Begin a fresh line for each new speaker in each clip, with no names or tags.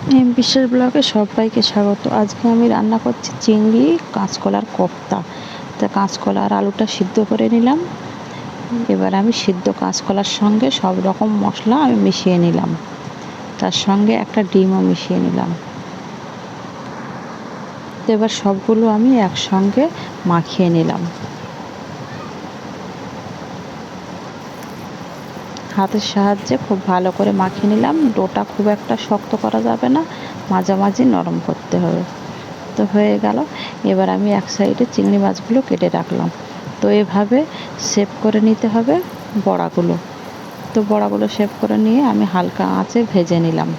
বিশ্বাস ব্লগে সবাইকে স্বাগত। আজকে আমি রান্না করছি চিংড়ি কাঁচকলার কোফতা। তা কাঁচকলা আর আলুটা সিদ্ধ করে নিলাম। এবার আমি সিদ্ধ কাঁচকলার সঙ্গে সব রকম মশলা আমি মিশিয়ে নিলাম, তার সঙ্গে একটা ডিমও মিশিয়ে নিলাম। তো এবার সবগুলো আমি একসঙ্গে মাখিয়ে নিলাম। হাতের সাহায্যে খুব ভালো করে মাখিয়ে নিলাম। ডোটা খুব একটা শক্ত করা যাবে না, মাঝামাঝি নরম করতে হবে। তো হয়ে গেল। এবার আমি এক সাইডে চিংড়ি মাছগুলো কেটে রাখলাম। তো এভাবে শেপ করে নিতে হবে বড়াগুলো। তো বড়াগুলো শেপ করে নিয়ে আমি হালকা আঁচে ভেজে নিলাম।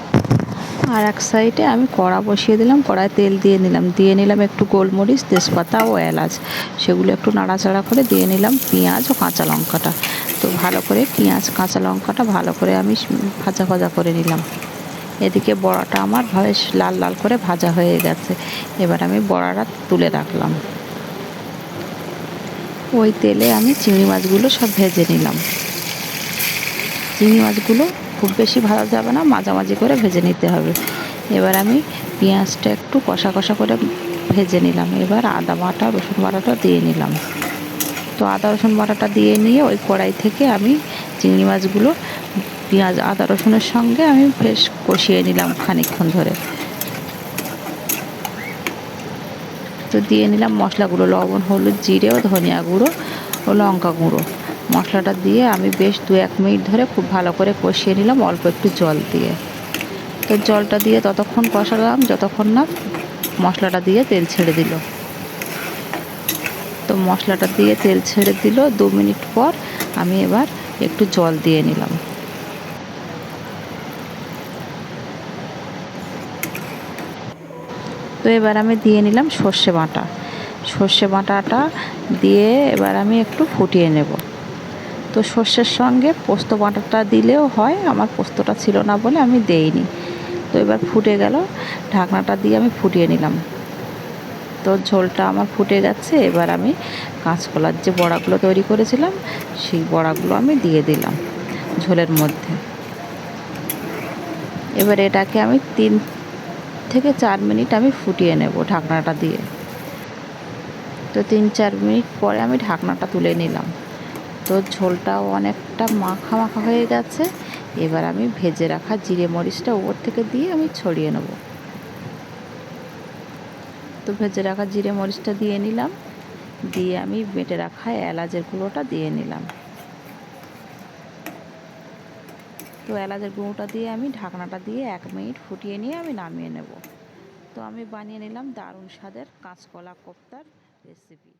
আর এক সাইডে আমি কড়া বসিয়ে দিলাম, কড়ায় তেল দিয়ে নিলাম একটু গোলমরিচ, তেজপাতা ও এলাচ। সেগুলো একটু নাড়াচাড়া করে দিয়ে নিলাম পেঁয়াজ ও কাঁচা লঙ্কাটা। তো ভালো করে পেঁয়াজ কাঁচা লঙ্কাটা ভালো করে আমি ভাজা ভাজা করে নিলাম। এদিকে বড়াটা আমার বেশ লাল লাল করে ভাজা হয়ে গেছে। এবার আমি বড়াটা তুলে রাখলাম। ওই তেলে আমি চিংড়ি মাছগুলো সব ভেজে নিলাম। চিংড়ি মাছগুলো খুব বেশি ভাজা যাবে না, মাঝামাঝি করে ভেজে নিতে হবে। এবার আমি পেঁয়াজটা একটু কষা কষা করে ভেজে নিলাম। এবার আদা বাটা রসুন বাটাটা দিয়ে নিলাম। তো আদা রসুন বাটাটা দিয়ে নিয়ে ওই কড়াই থেকে আমি চিংড়ি মাছগুলো পেঁয়াজ আদা রসুনের সঙ্গে আমি বেশ কষিয়ে নিলাম খানিকক্ষণ ধরে। তো দিয়ে নিলাম মশলাগুলো, লবণ, হলুদ, জিরে ও ধনিয়া গুঁড়ো ও লঙ্কা গুঁড়ো। মশলাটা দিয়ে আমি বেশ 2-1 মিনিট ধরে খুব ভালো করে কষিয়ে নিলাম অল্প একটু জল দিয়ে। তো জলটা দিয়ে ততক্ষণ কষালাম যতক্ষণ না মশলাটা দিয়ে তেল ছেড়ে দিল। তো মশলাটা দিয়ে তেল ছেড়ে দিল 2 মিনিট পর আমি এবার একটু জল দিয়ে নিলাম। তো এবার আমি দিয়ে নিলাম সর্ষে বাটা। সর্ষে বাটাটা দিয়ে এবার আমি একটু ফুটিয়ে নেব। তো সর্ষের সঙ্গে পোস্ত বাটাটা দিলেও হয়, আমার পোস্তটা ছিল না বলে আমি দেইনি। তো এবার ফুটে গেল, ঢাকনাটা দিয়ে আমি ফুটিয়ে নিলাম। তো ঝোলটা আমার ফুটে গেছে। এবার আমি কাঁচকলার যে বড়াগুলো তৈরি করেছিলাম সেই বড়াগুলো আমি দিয়ে দিলাম ঝোলের মধ্যে। এবার এটাকে আমি 3 থেকে 4 মিনিট আমি ফুটিয়ে নেব ঢাকনাটা দিয়ে। তো 3-4 মিনিট পরে আমি ঢাকনাটা তুলে নিলাম। তো ঝোলটাও অনেকটা মাখা মাখা হয়ে গেছে। এবার আমি ভেজে রাখা জিরে মরিচটা উপর থেকে দিয়ে আমি ছড়িয়ে নেব। তো ভেজে রাখা জিরে মরিচটা দিয়ে নিলাম, দিয়ে আমি বেটে রাখা এলাচের গুঁড়োটা দিয়ে নিলাম। তো এলাচের গুঁড়োটা দিয়ে আমি ঢাকনাটা দিয়ে 1 মিনিট ফুটিয়ে নিয়ে আমি নামিয়ে নেব। তো আমি বানিয়ে নিলাম দারুণ স্বাদের কাঁচকলা কোফতার রেসিপি।